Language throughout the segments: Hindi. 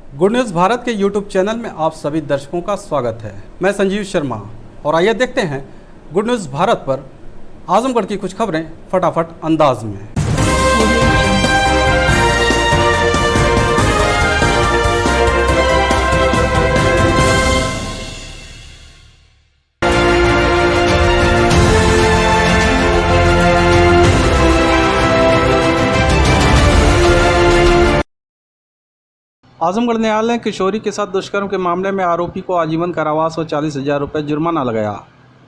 गुड न्यूज़ भारत के यूट्यूब चैनल में आप सभी दर्शकों का स्वागत है। मैं संजीव शर्मा और आइए देखते हैं गुड न्यूज़ भारत पर आजमगढ़ की कुछ खबरें फटाफट अंदाज में। आजमगढ़ न्यायालय ने किशोरी के साथ दुष्कर्म के मामले में आरोपी को आजीवन कारावास और 40,000 रुपये जुर्माना लगाया।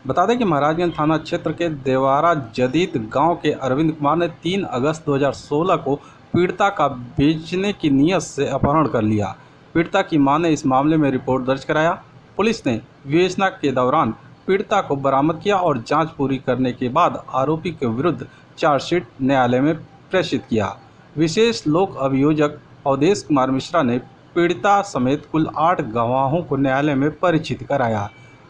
बता दें कि महाराजगंज थाना क्षेत्र के देवारा जदीद गांव के अरविंद कुमार ने 3 अगस्त 2016 को पीड़िता का बेचने की नीयत से अपहरण कर लिया। पीड़िता की मां ने इस मामले में रिपोर्ट दर्ज कराया। पुलिस ने विवेचना के दौरान पीड़िता को बरामद किया और जाँच पूरी करने के बाद आरोपी के विरुद्ध चार्जशीट न्यायालय में प्रेषित किया। विशेष लोक अभियोजक अवधेश कुमार मिश्रा ने पीड़िता समेत कुल 8 गवाहों को न्यायालय में परिचित कराया।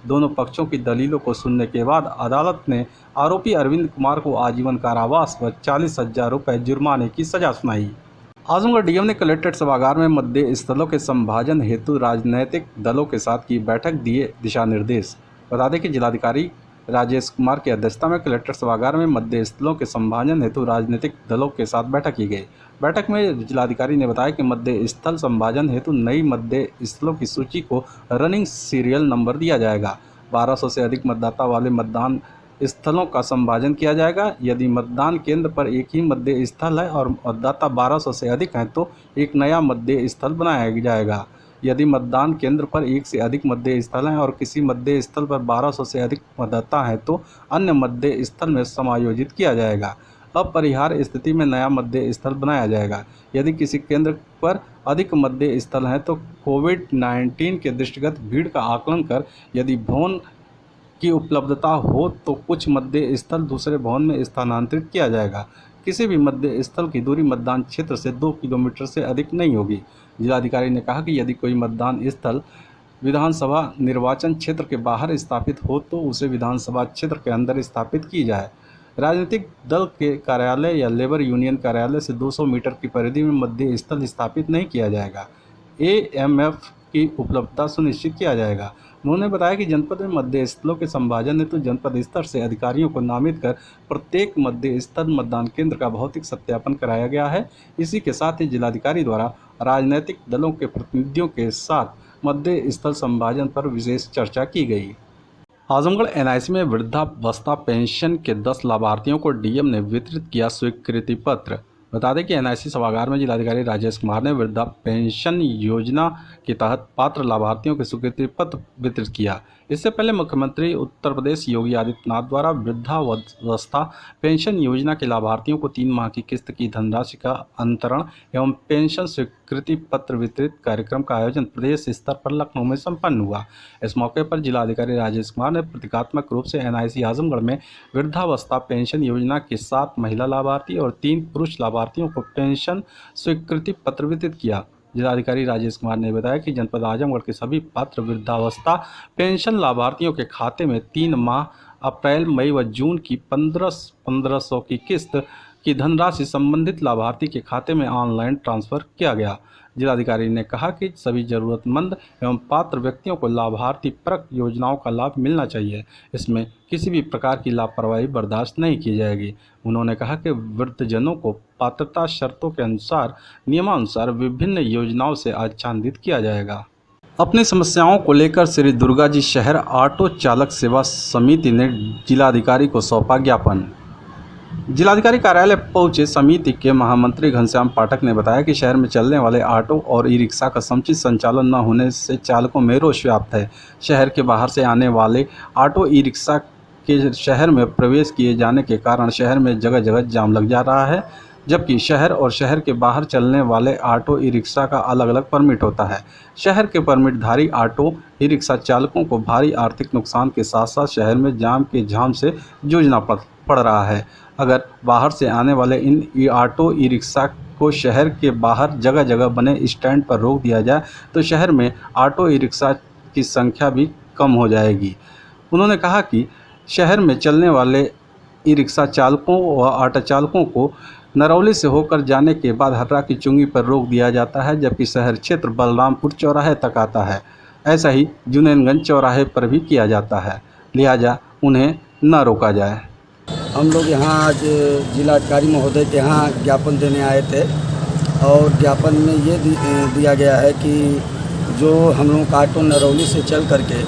दोनों पक्षों की दलीलों को सुनने के बाद अदालत ने आरोपी अरविंद कुमार को आजीवन कारावास व 40,000 रुपये जुर्माने की सजा सुनाई। आजमगढ़ डीएम ने कलेक्ट्रेट सभागार में मतदेय स्थलों के संभाजन हेतु राजनीतिक दलों के साथ की बैठक दिए दिशा निर्देश। बता दें कि जिलाधिकारी राजेश कुमार की अध्यक्षता में कलेक्टर सभागार में मतदेय स्थलों के संभाजन हेतु राजनीतिक दलों के साथ बैठक की गई। बैठक में जिलाधिकारी ने बताया कि मतदेय स्थल संभाजन हेतु नई मतदेय स्थलों की सूची को रनिंग सीरियल नंबर दिया जाएगा। 1200 से अधिक मतदाता वाले मतदान स्थलों का संभाजन किया जाएगा। यदि मतदान केंद्र पर एक ही मतदेय स्थल है और मतदाता 1200 से अधिक हैं तो एक नया मतदेय स्थल बनाया जाएगा। यदि मतदान केंद्र पर एक से अधिक मतदेय स्थल हैं और किसी मतदेय स्थल पर 1200 से अधिक मतदाता हैं तो अन्य मतदेय स्थल में समायोजित किया जाएगा। अपरिहार्य स्थिति में नया मतदेय स्थल बनाया जाएगा। यदि किसी केंद्र पर अधिक मतदेय स्थल हैं तो कोविड-19 के दृष्टिगत भीड़ का आकलन कर यदि भवन की उपलब्धता हो तो कुछ मतदेय स्थल दूसरे भवन में स्थानांतरित किया जाएगा। किसी भी मतदेय स्थल की दूरी मतदान क्षेत्र से 2 किलोमीटर से अधिक नहीं होगी। जिलाधिकारी ने कहा कि यदि कोई मतदान स्थल विधानसभा निर्वाचन क्षेत्र के बाहर स्थापित हो तो उसे विधानसभा क्षेत्र के अंदर स्थापित की जाए। राजनीतिक दल के कार्यालय या लेबर यूनियन कार्यालय से 200 मीटर की परिधि में मतदेय स्थल स्थापित नहीं किया जाएगा। AMF की उपलब्धता सुनिश्चित किया जाएगा। उन्होंने बताया कि जनपद में मतदेय स्थलों के संभाजन हेतु जनपद स्तर से अधिकारियों को नामित कर प्रत्येक मतदेय स्थल मतदान केंद्र का भौतिक सत्यापन कराया गया है। इसी के साथ ही जिलाधिकारी द्वारा राजनीतिक दलों के प्रतिनिधियों के साथ मतदेय स्थल संभाजन पर विशेष चर्चा की गई। आजमगढ़ NIC में वृद्धावस्था पेंशन के 10 लाभार्थियों को डीएम ने वितरित किया स्वीकृति पत्र। बता दें कि NIC सभागार में जिलाधिकारी राजेश कुमार ने वृद्धा पेंशन योजना के तहत पात्र लाभार्थियों के स्वीकृति पत्र वितरित किया। इससे पहले मुख्यमंत्री उत्तर प्रदेश योगी आदित्यनाथ द्वारा वृद्धावस्था पेंशन योजना के लाभार्थियों को 3 माह की किस्त की धनराशि का अंतरण एवं पेंशन स्वीकृति पत्र वितरित कार्यक्रम का आयोजन प्रदेश स्तर पर लखनऊ में संपन्न हुआ। इस मौके पर जिलाधिकारी राजेश कुमार ने प्रतीकात्मक रूप से NIC आजमगढ़ में वृद्धावस्था पेंशन योजना के 7 महिला लाभार्थी और 3 पुरुष लाभार्थियों को पेंशन स्वीकृति पत्र वितरित किया। जिलाधिकारी राजेश कुमार ने बताया कि जनपद आजमगढ़ के सभी पात्र वृद्धावस्था पेंशन लाभार्थियों के खाते में 3 माह अप्रैल, मई व जून की 1500 की किस्त की धनराशि संबंधित लाभार्थी के खाते में ऑनलाइन ट्रांसफर किया गया। जिलाधिकारी ने कहा कि सभी जरूरतमंद एवं पात्र व्यक्तियों को लाभार्थी परक योजनाओं का लाभ मिलना चाहिए। इसमें किसी भी प्रकार की लापरवाही बर्दाश्त नहीं की जाएगी। उन्होंने कहा कि वृद्धजनों को पात्रता शर्तों के अनुसार नियमानुसार विभिन्न योजनाओं से आच्छादित किया जाएगा। अपनी समस्याओं को लेकर श्री दुर्गा जी शहर ऑटो चालक सेवा समिति ने जिलाधिकारी को सौंपा ज्ञापन। जिलाधिकारी कार्यालय पहुंचे समिति के महामंत्री घनश्याम पाठक ने बताया कि शहर में चलने वाले ऑटो और ई-रिक्शा का समुचित संचालन न होने से चालकों में रोष व्याप्त है। शहर के बाहर से आने वाले ऑटो ई-रिक्शा के शहर में प्रवेश किए जाने के कारण शहर में जगह जगह जाम लग जा रहा है, जबकि शहर और शहर के बाहर चलने वाले ऑटो ई-रिक्शा का अलग अलग परमिट होता है। शहर के परमिटधारी ऑटो ई-रिक्शा चालकों को भारी आर्थिक नुकसान के साथ साथ शहर में जाम के झाम से जूझना पड़ रहा है। अगर बाहर से आने वाले इन ऑटो ई-रिक्शा को शहर के बाहर जगह जगह बने स्टैंड पर रोक दिया जाए तो शहर में ऑटो ई-रिक्शा की संख्या भी कम हो जाएगी। उन्होंने कहा कि शहर में चलने वाले ई-रिक्शा चालकों व ऑटो चालकों को नरौली से होकर जाने के बाद हर्रा की चुंगी पर रोक दिया जाता है, जबकि शहर क्षेत्र बलरामपुर चौराहे तक आता है। ऐसा ही जुनैनगंज चौराहे पर भी किया जाता है, लिहाजा उन्हें न रोका जाए। हम लोग यहाँ आज जिलाधिकारी महोदय के यहाँ ज्ञापन देने आए थे और ज्ञापन में ये दिया गया है कि जो हम लोग का ऑटो नरौली से चल करके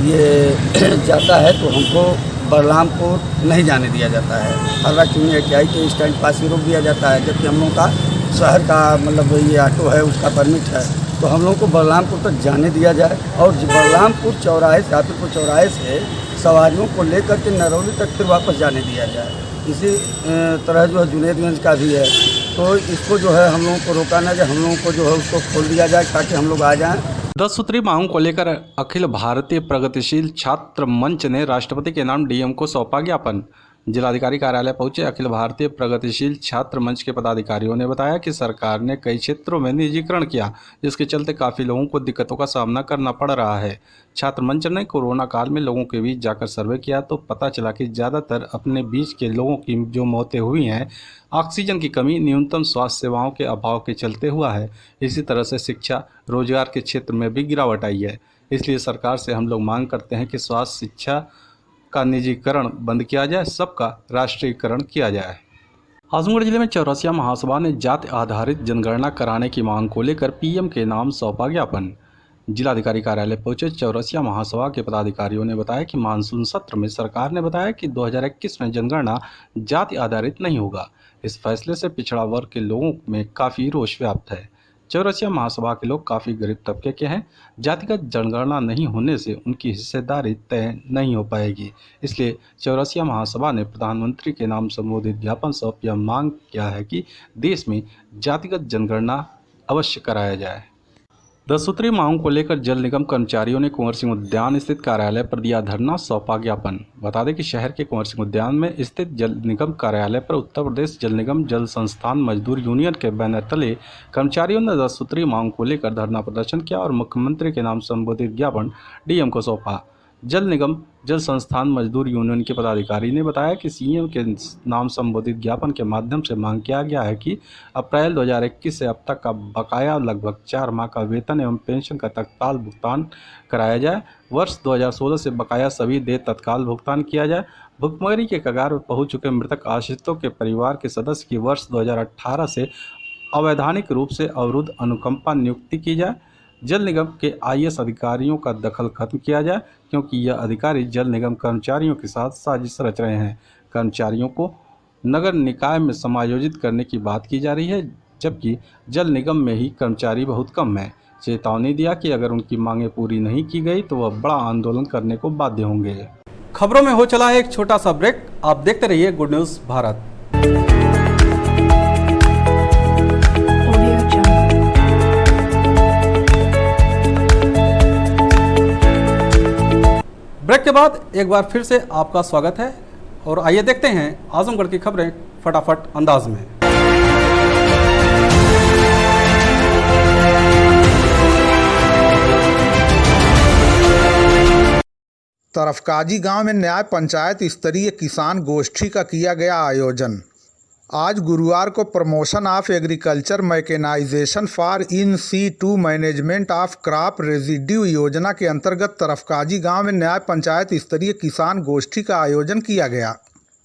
ये जाता है तो हमको बलरामपुर नहीं जाने दिया जाता है। हर्रा चुनी आई के स्टैंड पास ही रोक दिया जाता है, जबकि हम लोग का शहर का मतलब ये ऑटो है उसका परमिट है, तो हम लोग को बलरामपुर तक जाने दिया जाए और बलरामपुर चौराहे से आतिपुर चौराहे से सवारियों को लेकर के नरौली तक फिर वापस जाने दिया जाए। इसी तरह जो है जुनैनगंज का भी है, तो इसको जो है हम लोगों को रोकाना जाए, हम लोगों को जो है उसको खोल दिया जाए ताकि हम लोग आ जाएं। 10 सूत्री मांग को लेकर अखिल भारतीय प्रगतिशील छात्र मंच ने राष्ट्रपति के नाम डीएम को सौंपा ज्ञापन। जिलाधिकारी कार्यालय पहुंचे अखिल भारतीय प्रगतिशील छात्र मंच के पदाधिकारियों ने बताया कि सरकार ने कई क्षेत्रों में निजीकरण किया, जिसके चलते काफ़ी लोगों को दिक्कतों का सामना करना पड़ रहा है। छात्र मंच ने कोरोना काल में लोगों के बीच जाकर सर्वे किया तो पता चला कि ज़्यादातर अपने बीच के लोगों की जो मौतें हुई हैं, ऑक्सीजन की कमी, न्यूनतम स्वास्थ्य सेवाओं के अभाव के चलते हुआ है। इसी तरह से शिक्षा, रोजगार के क्षेत्र में भी गिरावट आई है। इसलिए सरकार से हम लोग मांग करते हैं कि स्वास्थ्य, शिक्षा का निजीकरण बंद किया जाए, सबका राष्ट्रीयकरण किया जाए। आजमगढ़ जिले में चौरसिया महासभा ने जाति आधारित जनगणना कराने की मांग को लेकर पीएम के नाम सौंपा ज्ञापन। जिलाधिकारी कार्यालय पहुंचे चौरसिया महासभा के पदाधिकारियों ने बताया कि मानसून सत्र में सरकार ने बताया कि 2021 में जनगणना जाति आधारित नहीं होगा। इस फैसले से पिछड़ा वर्ग के लोगों में काफ़ी रोष व्याप्त है। चौरसिया महासभा के लोग काफ़ी गरीब तबके के हैं। जातिगत जनगणना नहीं होने से उनकी हिस्सेदारी तय नहीं हो पाएगी। इसलिए चौरसिया महासभा ने प्रधानमंत्री के नाम संबोधित ज्ञापन सौंप यह मांग किया है कि देश में जातिगत जनगणना अवश्य कराया जाए। 10 सूत्री मांग को लेकर जल निगम कर्मचारियों ने कुंवर सिंह उद्यान स्थित कार्यालय पर दिया धरना, सौंपा ज्ञापन। बता दें कि शहर के कुंवर सिंह उद्यान में स्थित जल निगम कार्यालय पर उत्तर प्रदेश जल निगम जल संस्थान मजदूर यूनियन के बैनर तले कर्मचारियों ने 10 सूत्री मांग को लेकर धरना प्रदर्शन किया और मुख्यमंत्री के नाम संबोधित ज्ञापन डीएम को सौंपा। जल निगम जल संस्थान मजदूर यूनियन के पदाधिकारी ने बताया कि सीएम के नाम संबोधित ज्ञापन के माध्यम से मांग किया गया है कि अप्रैल 2021 से अब तक का बकाया लगभग 4 माह का वेतन एवं पेंशन का तत्काल भुगतान कराया जाए। वर्ष 2016 से बकाया सभी देय तत्काल भुगतान किया जाए। भुखमरी के कगार पर पहुंच चुके मृतक आश्रितों के परिवार के सदस्य की वर्ष 2018 से अवैधानिक रूप से अवरुद्ध अनुकंपा नियुक्ति की जाए। जल निगम के आईएएस अधिकारियों का दखल खत्म किया जाए, क्योंकि यह अधिकारी जल निगम कर्मचारियों के साथ साजिश रच रहे हैं। कर्मचारियों को नगर निकाय में समायोजित करने की बात की जा रही है, जबकि जल निगम में ही कर्मचारी बहुत कम हैं। चेतावनी दिया कि अगर उनकी मांगें पूरी नहीं की गई तो वह बड़ा आंदोलन करने को बाध्य होंगे। खबरों में हो चला है एक छोटा सा ब्रेक, आप देखते रहिए गुड न्यूज़ भारत। ब्रेक के बाद एक बार फिर से आपका स्वागत है और आइए देखते हैं आजमगढ़ की खबरें फटाफट अंदाज में। तरफकाजी गांव में न्याय पंचायत स्तरीय किसान गोष्ठी का किया गया आयोजन। आज गुरुवार को promotion of agriculture mechanisation for in situ management of crop residue योजना के अंतर्गत तरफकाजी गांव में न्याय पंचायत स्तरीय किसान गोष्ठी का आयोजन किया गया।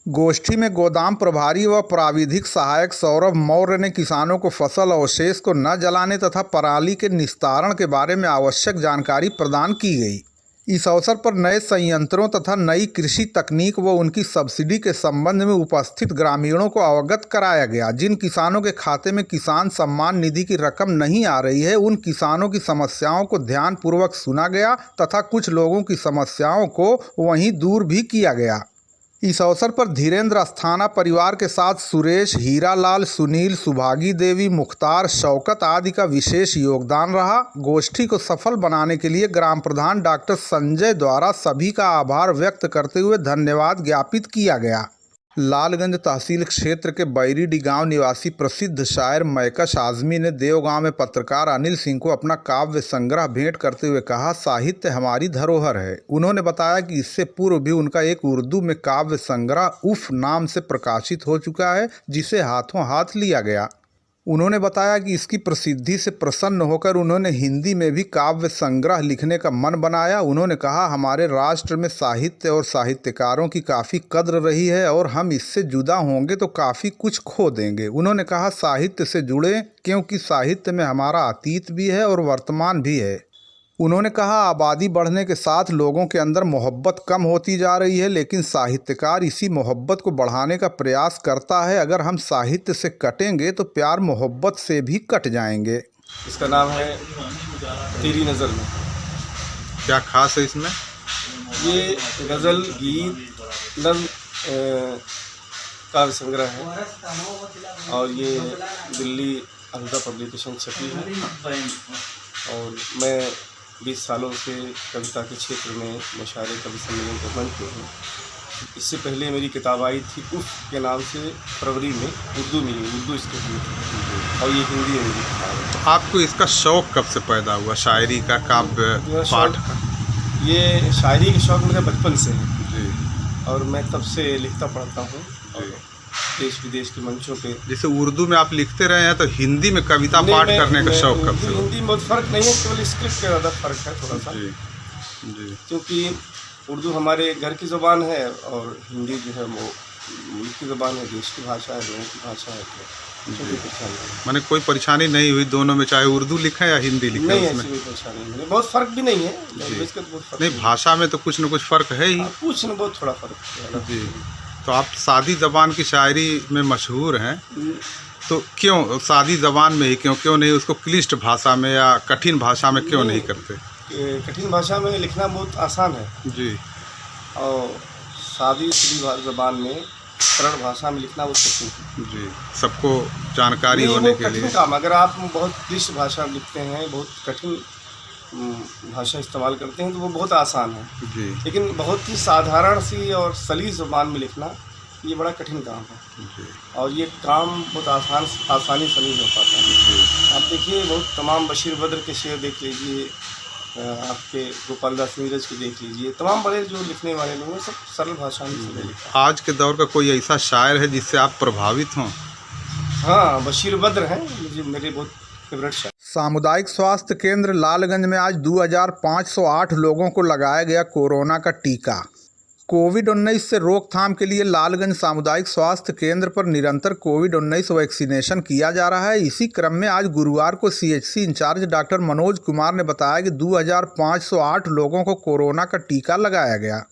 गोष्ठी में गोदाम प्रभारी व प्राविधिक सहायक सौरभ मौर्य ने किसानों को फसल अवशेष को न जलाने तथा पराली के निस्तारण के बारे में आवश्यक जानकारी प्रदान की गई। इस अवसर पर नए संयंत्रों तथा नई कृषि तकनीक व उनकी सब्सिडी के संबंध में उपस्थित ग्रामीणों को अवगत कराया गया। जिन किसानों के खाते में किसान सम्मान निधि की रकम नहीं आ रही है, उन किसानों की समस्याओं को ध्यानपूर्वक सुना गया तथा कुछ लोगों की समस्याओं को वहीं दूर भी किया गया। इस अवसर पर धीरेन्द्र अस्थाना परिवार के साथ सुरेश, हीरालाल, सुनील, सुभागी देवी, मुख्तार, शौकत आदि का विशेष योगदान रहा। गोष्ठी को सफल बनाने के लिए ग्राम प्रधान डॉक्टर संजय द्वारा सभी का आभार व्यक्त करते हुए धन्यवाद ज्ञापित किया गया। लालगंज तहसील क्षेत्र के बैरीडी गांव निवासी प्रसिद्ध शायर मैकश आजमी ने देवगांव में पत्रकार अनिल सिंह को अपना काव्य संग्रह भेंट करते हुए कहा, साहित्य हमारी धरोहर है। उन्होंने बताया कि इससे पूर्व भी उनका एक उर्दू में काव्य संग्रह उफ नाम से प्रकाशित हो चुका है, जिसे हाथों हाथ लिया गया। उन्होंने बताया कि इसकी प्रसिद्धि से प्रसन्न होकर उन्होंने हिंदी में भी काव्य संग्रह लिखने का मन बनाया। उन्होंने कहा, हमारे राष्ट्र में साहित्य और साहित्यकारों की काफ़ी कद्र रही है और हम इससे जुदा होंगे तो काफ़ी कुछ खो देंगे। उन्होंने कहा, साहित्य से जुड़े क्योंकि साहित्य में हमारा अतीत भी है और वर्तमान भी है। उन्होंने कहा, आबादी बढ़ने के साथ लोगों के अंदर मोहब्बत कम होती जा रही है, लेकिन साहित्यकार इसी मोहब्बत को बढ़ाने का प्रयास करता है। अगर हम साहित्य से कटेंगे तो प्यार मोहब्बत से भी कट जाएंगे। इसका नाम है तेरी नज़र में। क्या खास है इसमें? ये गज़ल, गीत, नज़्म काव्य संग्रह है और ये दिल्ली अलदा पब्लिकेशन छपी है और मैं 20 सालों से कविता के क्षेत्र में मुशायरे कवि सम्मेलन के मंच पे हूँ। इससे पहले मेरी किताब आई थी उफ के नाम से, फरवरी में, उर्दू स्टेट में, और ये हिंदी में मेरी किताब है। तो आपको इसका शौक़ कब से पैदा हुआ, शायरी का, काव्य पाठ का? ये शायरी का शौक़ मेरा बचपन से है जी। और मैं तब से लिखता पढ़ता हूँ और देश विदेश के मंचों पे। जैसे उर्दू में आप लिखते रहे हैं तो हिंदी में कविता पाठ करने का शौक़ कब से हुआ? हिंदी में बहुत फ़र्क नहीं है, केवल स्क्रिप्ट का ज़्यादा फ़र्क है थोड़ा सा। जी। क्योंकि उर्दू हमारे घर की ज़ुबान है और हिंदी जो है वो मुल्क की ज़ुबान है, देश की भाषा है, लोगों की भाषा है, तो कोई परेशानी नहीं। माने कोई परेशानी नहीं हुई दोनों में, चाहे उर्दू लिखें या हिंदी लिखें? नहीं, उसमें ऐसी कोई परेशानी नहीं, बहुत फ़र्क भी नहीं है, लैंग्वेज का तो बहुत फ़र्क नहीं, भाषा में तो कुछ न कुछ फ़र्क है ही। कुछ न बहुत थोड़ा फ़र्क है। जी। तो आप सादी ज़बान की शायरी में मशहूर हैं, तो क्यों सादी ज़बान में ही क्यों नहीं उसको क्लिष्ट भाषा में या कठिन भाषा में क्यों नहीं करते? कठिन भाषा में लिखना बहुत आसान है जी। और सादी सीधी ज़बान में सरल भाषा में लिखना वो कठिन है। जी, सबको जानकारी नहीं, होने वो के कठिन लिए। काम, अगर आप बहुत क्लिष्ट भाषा में लिखते हैं, बहुत कठिन भाषा इस्तेमाल करते हैं तो वो बहुत आसान है। जी। लेकिन बहुत ही साधारण सी और सलीस ज़बान में लिखना ये बड़ा कठिन काम है जी। और ये काम बहुत आसानी से नहीं हो पाता है। आप देखिए, बहुत तमाम बशीर बद्र के शेर देख लीजिए, आपके गोपाल दास नीरज को देख लीजिए, तमाम बड़े जो लिखने वाले लोग हैं सब सरल भाषा में लिखते हैं। आज के दौर का कोई ऐसा शायर है जिससे आप प्रभावित हों? हाँ, बशीर बद्र हैं मुझे, मेरे बहुत फेवरेट शायर। सामुदायिक स्वास्थ्य केंद्र लालगंज में आज 2508 लोगों को लगाया गया कोरोना का टीका। कोविड-19 से रोकथाम के लिए लालगंज सामुदायिक स्वास्थ्य केंद्र पर निरंतर कोविड-19 वैक्सीनेशन किया जा रहा है। इसी क्रम में आज गुरुवार को CHC in charge doctor Manoj Kumar ने बताया कि 2508 लोगों को कोरोना का टीका लगाया गया।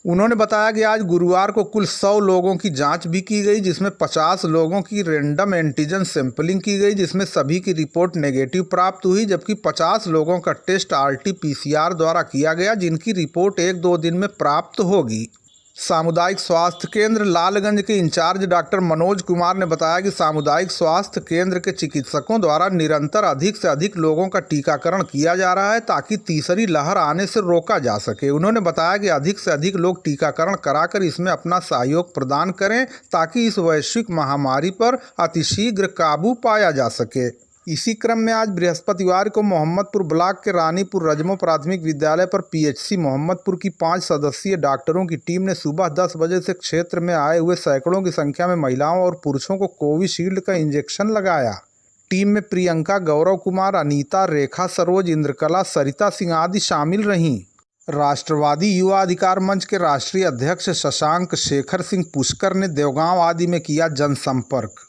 उन्होंने बताया कि आज गुरुवार को कुल 100 लोगों की जांच भी की गई, जिसमें 50 लोगों की रैंडम एंटीजन सैंपलिंग की गई, जिसमें सभी की रिपोर्ट नेगेटिव प्राप्त हुई, जबकि 50 लोगों का टेस्ट RT-PCR द्वारा किया गया, जिनकी रिपोर्ट 1-2 दिन में प्राप्त होगी। सामुदायिक स्वास्थ्य केंद्र लालगंज के इंचार्ज डॉक्टर मनोज कुमार ने बताया कि सामुदायिक स्वास्थ्य केंद्र के चिकित्सकों द्वारा निरंतर अधिक से अधिक लोगों का टीकाकरण किया जा रहा है ताकि तीसरी लहर आने से रोका जा सके। उन्होंने बताया कि अधिक से अधिक लोग टीकाकरण कराकर इसमें अपना सहयोग प्रदान करें ताकि इस वैश्विक महामारी पर अतिशीघ्र काबू पाया जा सके। इसी क्रम में आज बृहस्पतिवार को मोहम्मदपुर ब्लॉक के रानीपुर रजमो प्राथमिक विद्यालय पर PHC मोहम्मदपुर की 5 सदस्यीय डॉक्टरों की टीम ने सुबह 10 बजे से क्षेत्र में आए हुए सैकड़ों की संख्या में महिलाओं और पुरुषों को कोविशील्ड का इंजेक्शन लगाया। टीम में प्रियंका, गौरव कुमार, अनीता, रेखा, सरोज, इंद्रकला, सरिता सिंह आदि शामिल रहीं। राष्ट्रवादी युवा अधिकार मंच के राष्ट्रीय अध्यक्ष शशांक शेखर सिंह पुष्कर ने देवगांव आदि में किया जनसंपर्क।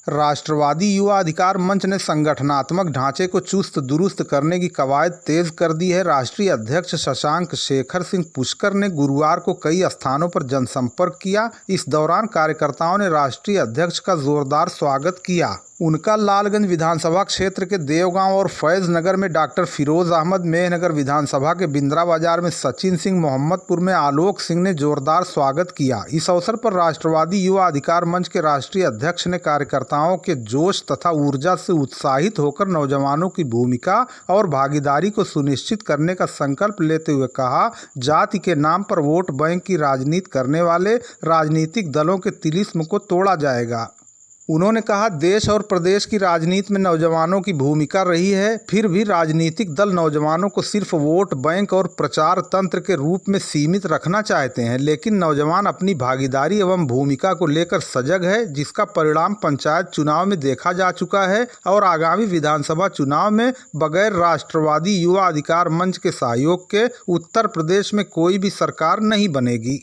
राष्ट्रवादी युवा अधिकार मंच ने संगठनात्मक ढांचे को चुस्त दुरुस्त करने की कवायद तेज कर दी है। राष्ट्रीय अध्यक्ष शशांक शेखर सिंह पुष्कर ने गुरुवार को कई स्थानों पर जनसंपर्क किया। इस दौरान कार्यकर्ताओं ने राष्ट्रीय अध्यक्ष का जोरदार स्वागत किया। उनका लालगंज विधानसभा क्षेत्र के देवगांव और फैज नगर में डॉक्टर फिरोज अहमद, मेहनगर विधानसभा के बिंद्रा बाजार में सचिन सिंह, मोहम्मदपुर में आलोक सिंह ने जोरदार स्वागत किया। इस अवसर पर राष्ट्रवादी युवा अधिकार मंच के राष्ट्रीय अध्यक्ष ने कार्यकर्ताओं के जोश तथा ऊर्जा से उत्साहित होकर नौजवानों की भूमिका और भागीदारी को सुनिश्चित करने का संकल्प लेते हुए कहा, जाति के नाम पर वोट बैंक की राजनीति करने वाले राजनीतिक दलों के तिलिस्म को तोड़ा जाएगा। उन्होंने कहा, देश और प्रदेश की राजनीति में नौजवानों की भूमिका रही है, फिर भी राजनीतिक दल नौजवानों को सिर्फ वोट बैंक और प्रचार तंत्र के रूप में सीमित रखना चाहते हैं, लेकिन नौजवान अपनी भागीदारी एवं भूमिका को लेकर सजग है, जिसका परिणाम पंचायत चुनाव में देखा जा चुका है और आगामी विधानसभा चुनाव में बगैर राष्ट्रवादी युवा अधिकार मंच के सहयोग के उत्तर प्रदेश में कोई भी सरकार नहीं बनेगी।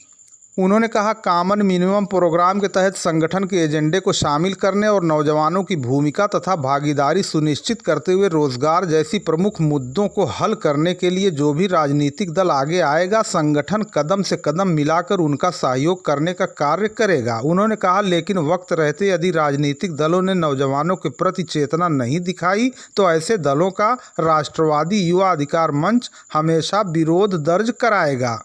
उन्होंने कहा, कॉमन मिनिमम प्रोग्राम के तहत संगठन के एजेंडे को शामिल करने और नौजवानों की भूमिका तथा भागीदारी सुनिश्चित करते हुए रोजगार जैसी प्रमुख मुद्दों को हल करने के लिए जो भी राजनीतिक दल आगे आएगा, संगठन कदम से कदम मिलाकर उनका सहयोग करने का कार्य करेगा। उन्होंने कहा, लेकिन वक्त रहते यदि राजनीतिक दलों ने नौजवानों के प्रति चेतना नहीं दिखाई तो ऐसे दलों का राष्ट्रवादी युवा अधिकार मंच हमेशा विरोध दर्ज कराएगा।